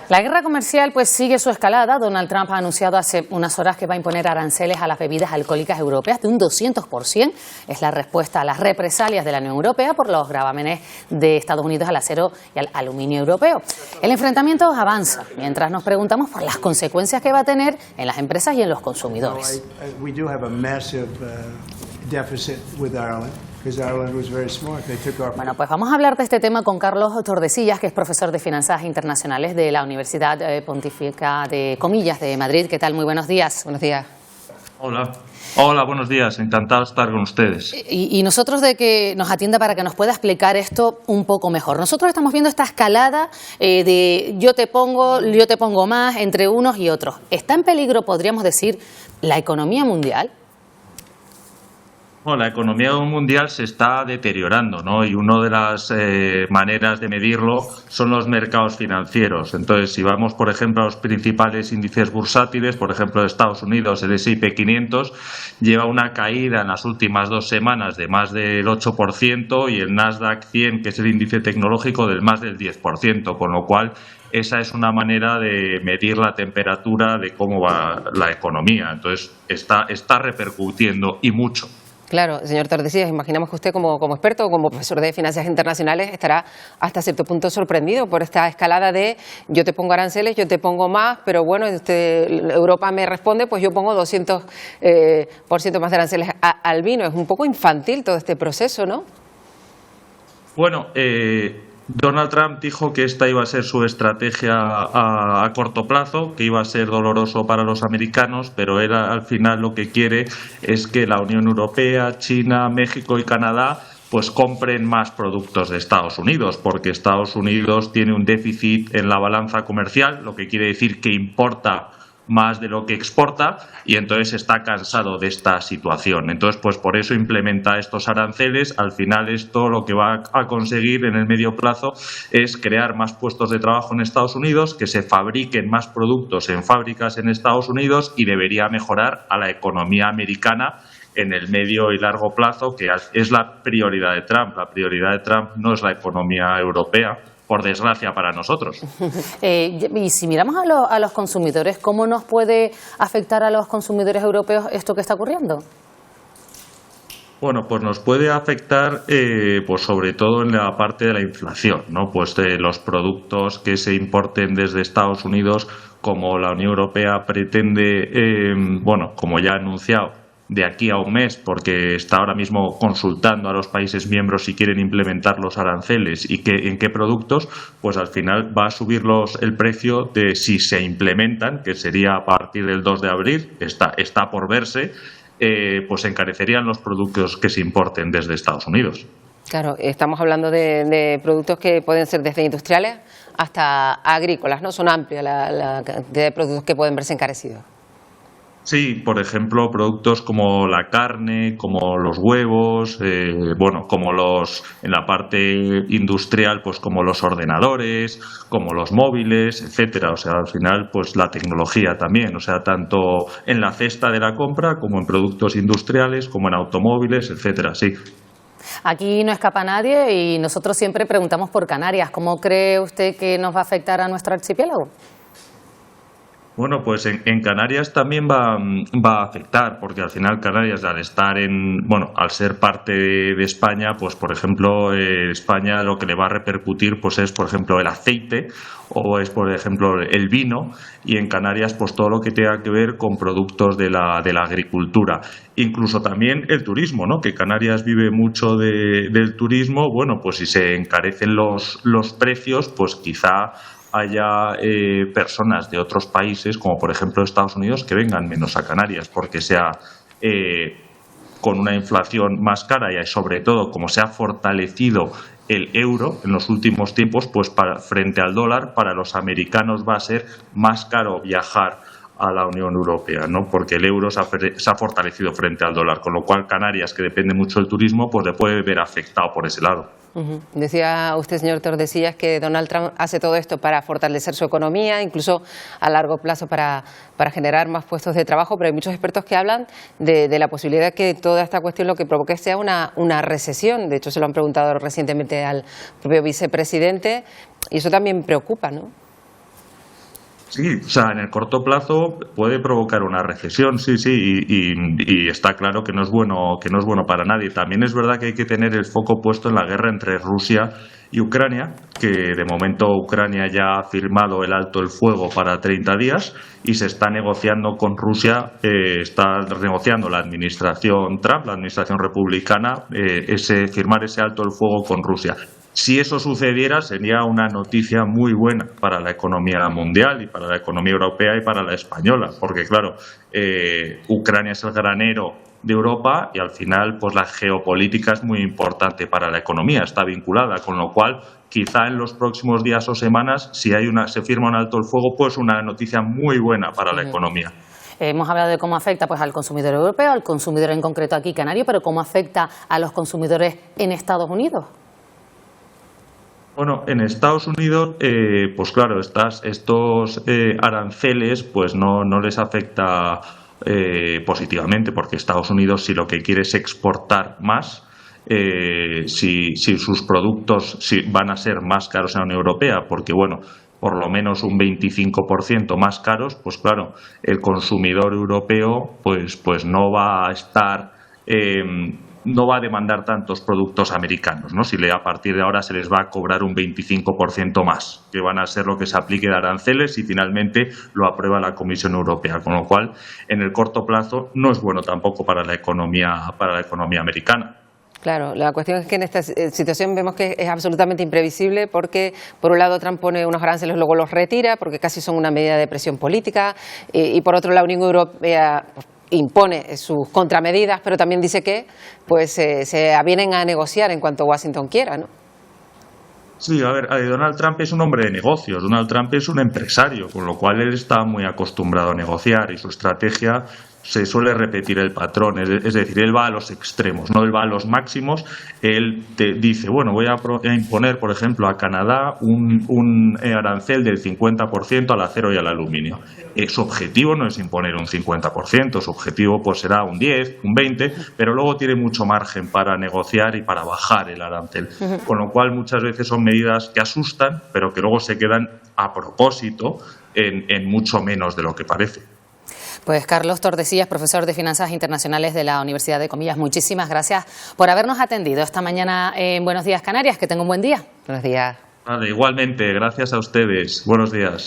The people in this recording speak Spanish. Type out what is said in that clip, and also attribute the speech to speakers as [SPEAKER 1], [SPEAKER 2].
[SPEAKER 1] La guerra comercial pues sigue su escalada. Donald Trump ha anunciado hace unas horas que va a imponer aranceles a las bebidas alcohólicas europeas de un 200%. Es la respuesta a las represalias de la Unión Europea por los gravámenes de Estados Unidos al acero y al aluminio europeo. El enfrentamiento avanza mientras nos preguntamos por las consecuencias que va a tener en las empresas y en los consumidores. Bueno, pues vamos a hablar de este tema con Carlos Tordesillas, que es profesor de Finanzas Internacionales de la Universidad Pontificia de Comillas de Madrid. ¿Qué tal? Muy buenos días. Buenos días.
[SPEAKER 2] Hola. Hola, buenos días. Encantado de estar con ustedes.
[SPEAKER 1] Y nosotros de que nos atienda para que nos pueda explicar esto un poco mejor. Nosotros estamos viendo esta escalada de yo te pongo más entre unos y otros. ¿Está en peligro, podríamos decir, la economía mundial?
[SPEAKER 2] Bueno, la economía mundial se está deteriorando, ¿no? Y una de las maneras de medirlo son los mercados financieros. Entonces, si vamos, por ejemplo, a los principales índices bursátiles, por ejemplo, de Estados Unidos, el S&P 500 lleva una caída en las últimas 2 semanas de más del 8% y el Nasdaq 100, que es el índice tecnológico, del más del 10%, con lo cual esa es una manera de medir la temperatura de cómo va la economía. Entonces, está repercutiendo y mucho.
[SPEAKER 3] Claro, señor Tordesillas, imaginamos que usted como experto, como profesor de finanzas internacionales, estará hasta cierto punto sorprendido por esta escalada de yo te pongo aranceles, yo te pongo más, pero bueno, Europa me responde, pues yo pongo 200% más de aranceles al vino. Es un poco infantil todo este proceso, ¿no?
[SPEAKER 2] Bueno, Donald Trump dijo que esta iba a ser su estrategia a corto plazo, que iba a ser doloroso para los americanos, pero él al final lo que quiere es que la Unión Europea, China, México y Canadá pues compren más productos de Estados Unidos, porque Estados Unidos tiene un déficit en la balanza comercial, lo que quiere decir que importa más de lo que exporta, y entonces está cansado de esta situación. Entonces, pues por eso implementa estos aranceles. Al final esto lo que va a conseguir en el medio plazo es crear más puestos de trabajo en Estados Unidos, que se fabriquen más productos en fábricas en Estados Unidos, y debería mejorar a la economía americana en el medio y largo plazo, que es la prioridad de Trump. La prioridad de Trump no es la economía europea, por desgracia para nosotros.
[SPEAKER 1] Y si miramos a los consumidores, ¿cómo nos puede afectar a los consumidores europeos esto que está ocurriendo?
[SPEAKER 2] Bueno, pues nos puede afectar pues sobre todo en la parte de la inflación, ¿no? Pues de los productos que se importen desde Estados Unidos, como la Unión Europea pretende, bueno, como ya ha anunciado, de aquí a un mes, porque está ahora mismo consultando a los países miembros si quieren implementar los aranceles y en qué productos, pues al final va a subir el precio de si se implementan, que sería a partir del 2 de abril, está por verse, pues encarecerían los productos que se importen desde Estados Unidos.
[SPEAKER 3] Claro, estamos hablando de productos que pueden ser desde industriales hasta agrícolas, ¿no? Son amplias la cantidad de productos que pueden verse encarecidos.
[SPEAKER 2] Sí, por ejemplo, productos como la carne, como los huevos, bueno, como en la parte industrial, pues como los ordenadores, como los móviles, etcétera. O sea, al final, pues la tecnología también, o sea, tanto en la cesta de la compra como en productos industriales, como en automóviles, etcétera, sí.
[SPEAKER 1] Aquí no escapa nadie y nosotros siempre preguntamos por Canarias. ¿Cómo cree usted que nos va a afectar a nuestro archipiélago?
[SPEAKER 2] Bueno, pues en Canarias también va a afectar, porque al final Canarias, al ser parte de España, pues por ejemplo, España lo que le va a repercutir pues es, por ejemplo, el aceite o es, por ejemplo, el vino, y en Canarias pues todo lo que tenga que ver con productos de la agricultura. Incluso también el turismo, ¿no? Que Canarias vive mucho del turismo. Bueno, pues si se encarecen los precios, pues quizá haya personas de otros países, como por ejemplo Estados Unidos, que vengan menos a Canarias, porque sea con una inflación más cara y sobre todo como se ha fortalecido el euro en los últimos tiempos, pues frente al dólar, para los americanos va a ser más caro viajar a la Unión Europea, ¿no? Porque el euro se ha fortalecido frente al dólar, con lo cual Canarias, que depende mucho del turismo, pues le puede ver afectado por ese lado.
[SPEAKER 3] Decía usted, señor Tordesillas, que Donald Trump hace todo esto para fortalecer su economía, incluso a largo plazo para generar más puestos de trabajo, pero hay muchos expertos que hablan de la posibilidad de que toda esta cuestión lo que provoque sea una recesión. De hecho, se lo han preguntado recientemente al propio vicepresidente y eso también preocupa, ¿no?
[SPEAKER 2] Sí, o sea, en el corto plazo puede provocar una recesión, sí, sí, y está claro que no es bueno para nadie. También es verdad que hay que tener el foco puesto en la guerra entre Rusia y Ucrania, que de momento Ucrania ya ha firmado el alto el fuego para 30 días y se está negociando con Rusia, está negociando la administración Trump, la administración republicana, firmar ese alto el fuego con Rusia. Si eso sucediera, sería una noticia muy buena para la economía mundial y para la economía europea y para la española, porque claro, Ucrania es el granero de Europa y al final pues la geopolítica es muy importante para la economía, está vinculada, con lo cual quizá en los próximos días o semanas, si se firma un alto el fuego, pues una noticia muy buena para la economía.
[SPEAKER 1] Hemos hablado de cómo afecta pues al consumidor europeo, al consumidor en concreto aquí canario, pero cómo afecta a los consumidores en Estados Unidos.
[SPEAKER 2] Bueno, en Estados Unidos, pues claro, estos aranceles pues no les afecta positivamente, porque Estados Unidos, si lo que quiere es exportar más, si sus productos van a ser más caros en la Unión Europea, porque bueno, por lo menos un 25% más caros, pues claro, el consumidor europeo pues no va a estar no va a demandar tantos productos americanos, ¿no? Si a partir de ahora se les va a cobrar un 25% más, que van a ser lo que se aplique de aranceles y finalmente lo aprueba la Comisión Europea, con lo cual en el corto plazo no es bueno tampoco para la economía americana.
[SPEAKER 3] Claro, la cuestión es que en esta situación vemos que es absolutamente imprevisible porque, por un lado, Trump pone unos aranceles, luego los retira, porque casi son una medida de presión política, y por otro, la Unión Europea impone sus contramedidas, pero también dice que pues se avienen a negociar en cuanto Washington quiera, ¿no?
[SPEAKER 2] Sí, a ver, Donald Trump es un hombre de negocios, Donald Trump es un empresario, con lo cual él está muy acostumbrado a negociar y su estrategia se suele repetir el patrón, es decir, él va a los extremos, no él va a los máximos, él te dice, bueno, voy a imponer, por ejemplo, a Canadá un arancel del 50% al acero y al aluminio. Su objetivo no es imponer un 50%, su objetivo pues será un 10, un 20, pero luego tiene mucho margen para negociar y para bajar el arancel, con lo cual muchas veces son medidas que asustan, pero que luego se quedan a propósito en mucho menos de lo que parece.
[SPEAKER 1] Pues Carlos Tordesillas, profesor de Finanzas Internacionales de la Universidad de Comillas, muchísimas gracias por habernos atendido esta mañana en Buenos Días Canarias. Que tenga un buen día.
[SPEAKER 3] Buenos días.
[SPEAKER 2] Vale, igualmente, gracias a ustedes. Buenos días.